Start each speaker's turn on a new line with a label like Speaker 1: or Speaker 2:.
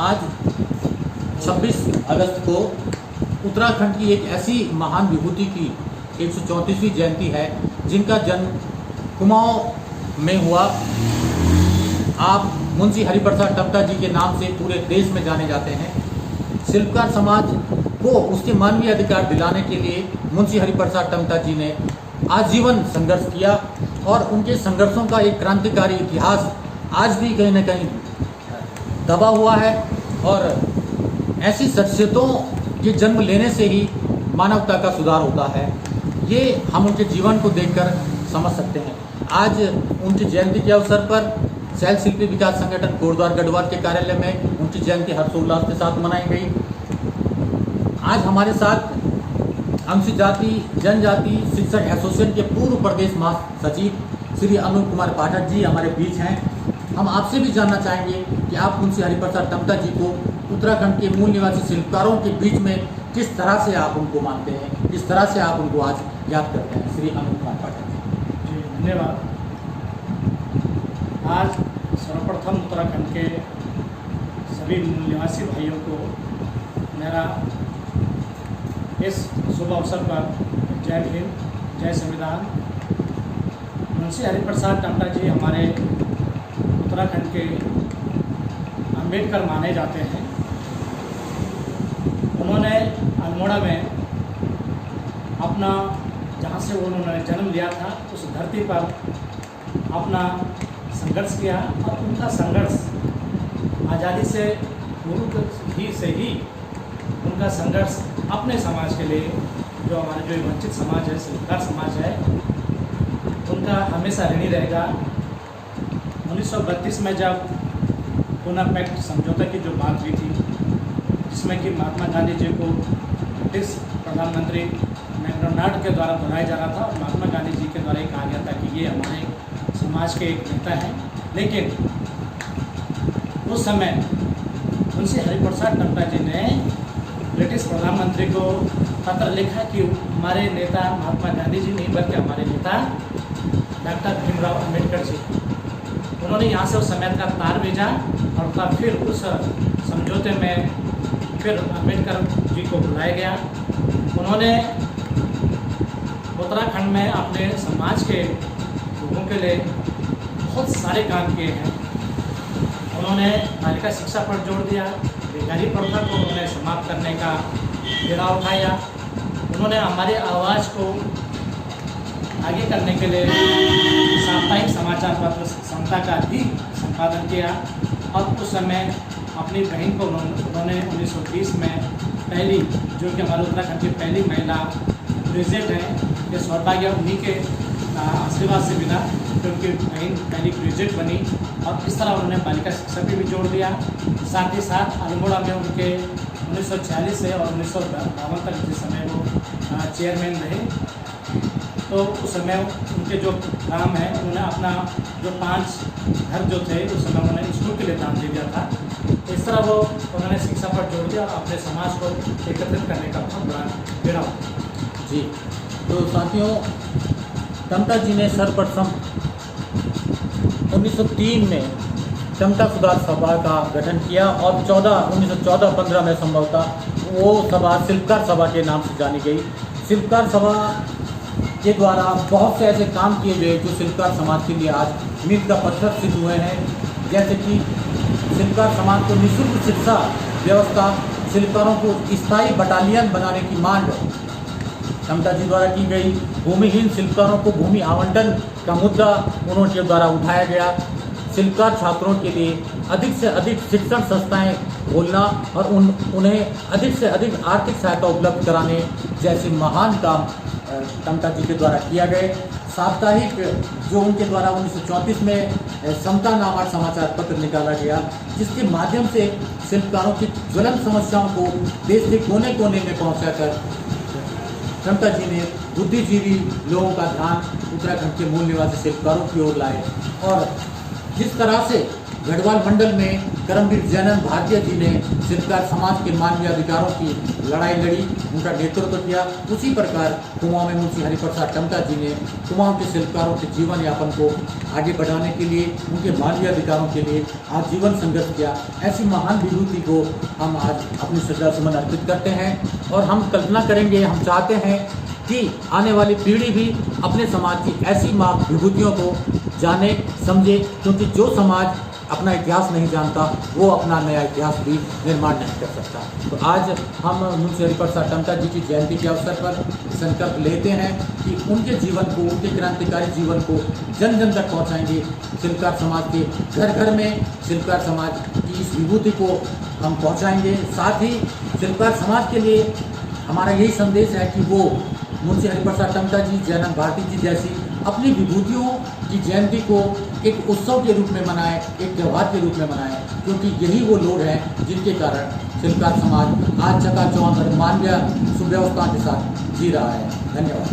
Speaker 1: आज 26 अगस्त को उत्तराखंड की एक ऐसी महान विभूति की 134वीं जयंती है जिनका जन्म कुमाऊं में हुआ। आप मुंशी हरिप्रसाद टमटा जी के नाम से पूरे देश में जाने जाते हैं। शिल्पकार समाज को उसके मानवीय अधिकार दिलाने के लिए मुंशी हरिप्रसाद टमटा जी ने आजीवन संघर्ष किया और उनके संघर्षों का एक क्रांतिकारी इतिहास आज भी कहीं न कहीं दबा हुआ है। और ऐसी शख्सियतों के जन्म लेने से ही मानवता का सुधार होता है, ये हम उनके जीवन को देखकर समझ सकते हैं। आज उनकी जयंती के अवसर पर शैल शिल्पी विकास संगठन कोटद्वार गढ़वाल के कार्यालय में उनकी जयंती हर्षोल्लास के साथ मनाई गई। आज हमारे साथ अनुसूचित जाति जनजाति शिक्षक एसोसिएशन के पूर्व प्रदेश महासचिव श्री अनूप कुमार पाठक जी हमारे बीच हैं। हम आपसे भी जानना चाहेंगे कि आप मुंशी हरिप्रसाद टमटा जी को उत्तराखंड के मूल निवासी शिल्पकारों के बीच में किस तरह से आप उनको मानते हैं, किस तरह से आप उनको आज याद करते हैं। श्री अनूप कुमार पाठक
Speaker 2: जी, धन्यवाद। आज सर्वप्रथम उत्तराखंड के सभी मूल निवासी भाइयों को मेरा इस शुभ अवसर पर जय हिंद, जय संविधान। मुंशी हरिप्रसाद टमटा जी हमारे उत्तराखंड के अम्बेडकर माने जाते हैं। उन्होंने अल्मोड़ा में अपना जहाँ से उन्होंने जन्म लिया था उस धरती पर अपना संघर्ष किया और उनका संघर्ष आज़ादी से पूर्व से ही उनका संघर्ष अपने समाज के लिए, जो हमारे जो वंचित समाज है, शिल्पकार समाज है, उनका हमेशा ऋणी रहेगा। 1932 में जब पूना पैक्ट समझौता की जो बात हुई थी, जिसमें कि महात्मा गांधी जी को ब्रिटिश प्रधानमंत्री मैकडोनाल्ड के द्वारा दोहराया जा रहा था और महात्मा गांधी जी के द्वारा ये कहा गया था कि ये हमारे समाज के एक नेता हैं। लेकिन उस समय मुंशी हरिप्रसाद टमटा जी ने ब्रिटिश प्रधानमंत्री को पत्र लिखा कि हमारे नेता महात्मा गांधी जी नहीं बल्कि हमारे नेता डॉक्टर भीमराव अम्बेडकर जी। उन्होंने यहाँ से उस समय का तार भेजा और तब फिर उस समझौते में फिर अम्बेडकर जी को बुलाया गया। उन्होंने उत्तराखंड में अपने समाज के लोगों के लिए बहुत सारे काम किए हैं। उन्होंने बालिका शिक्षा पर जोर दिया, बेकारी प्रथा को उन्होंने समाप्त करने का बीड़ा उठाया। उन्होंने हमारी आवाज़ को आगे करने के लिए साप्ताहिक समाचार पत्र समता का भी संपादन किया और उस समय अपनी बहन को उन्होंने 1930 में पहली, जो कि हमारे उत्तराखंड की पहली महिला ग्रेजुएट हैं, ये सौभाग्य उन्हीं के आशीर्वाद से मिला कि उनकी बहन पहली ग्रेजुएट बनी। और इस तरह उन्होंने बालिका शिक्षा पर भी जोर दिया। साथ ही साथ अल्मोड़ा में उनके 1946 से और 1952 तक जिस समय वो चेयरमैन रहे, तो उस समय उनके जो काम है, उन्होंने अपना जो 5 घर जो थे उस समय उन्होंने स्कूल के लिए दान दे दिया था। इस तरह वो उन्होंने शिक्षा पर जोड़ दिया और अपने समाज को एकत्रित करने का बहुत बड़ा बीड़ा
Speaker 1: जी। तो साथियों, टमटा जी ने सर्वप्रथम 1903 में टमटा सुधार सभा का गठन किया और 1914-15 में संभवतः वो सभा शिल्पकार सभा के नाम से जानी गई। शिल्पकार सभा के द्वारा बहुत से ऐसे काम किए गए जो शिल्पकार समाज के लिए आज मील का पत्थर सिद्ध हुए हैं। जैसे कि शिल्पकार समाज को निःशुल्क शिक्षा व्यवस्था, शिल्पकारों को स्थायी बटालियन बनाने की मांग टमटा जी द्वारा की गई। भूमिहीन शिल्पकारों को भूमि आवंटन का मुद्दा उनके द्वारा उठाया गया। शिल्पकार छात्रों के लिए अधिक से अधिक शिक्षण संस्थाएं खोलना और उन्हें अधिक से अधिक आर्थिक सहायता उपलब्ध कराने जैसे महान काम टमटा जी के द्वारा किया गए। साप्ताहिक जो उनके द्वारा 1934 में समता नामक समाचार पत्र निकाला गया, जिसके माध्यम से शिल्पकारों की ज्वलंत समस्याओं को देश के कोने कोने में पहुंचाकर टमटा जी ने बुद्धिजीवी लोगों का ध्यान उत्तराखंड के मूल निवासी शिल्पकारों की ओर लाए। और जिस तरह से गढ़वाल मंडल में करमवीर जैनंद भारतीय जी ने शिल्पकार समाज के मानवीय अधिकारों की लड़ाई लड़ी, उनका नेतृत्व किया। उसी प्रकार कुमाऊं में मुंशी हरिप्रसाद टमटा जी ने कुमाऊं के शिल्पकारों के जीवन यापन को आगे बढ़ाने के लिए, उनके मानवीय अधिकारों के लिए आजीवन संघर्ष किया। ऐसी महान विभूति को हम आज अपनी श्रद्धा सुमन अर्पित करते हैं और हम कल्पना करेंगे, हम चाहते हैं कि आने वाली पीढ़ी भी अपने समाज की ऐसी विभूतियों को जाने समझे, क्योंकि जो समाज अपना इतिहास नहीं जानता वो अपना नया इतिहास भी निर्माण नहीं कर सकता। तो आज हम मुंशी हरिप्रसाद टमटा जी की जयंती के अवसर पर संकल्प लेते हैं कि उनके जीवन को, उनके क्रांतिकारी जीवन को जन जन तक पहुंचाएंगे। शिल्पकार समाज के घर घर में शिल्पकार समाज की इस विभूति को हम पहुंचाएंगे। साथ ही शिल्पकार समाज के लिए हमारा यही संदेश है कि वो मुंशी हरिप्रसाद टमटा जी, जैनंद भारती जी जैसी अपनी विभूतियों की जयंती को एक उत्सव के रूप में मनाएं, एक त्यौहार के रूप में मनाएं, क्योंकि यही वो लोग हैं जिनके कारण शिल्पकार समाज आज चकाचौंध और मानवीय सुव्यवस्था के साथ जी रहा है। धन्यवाद।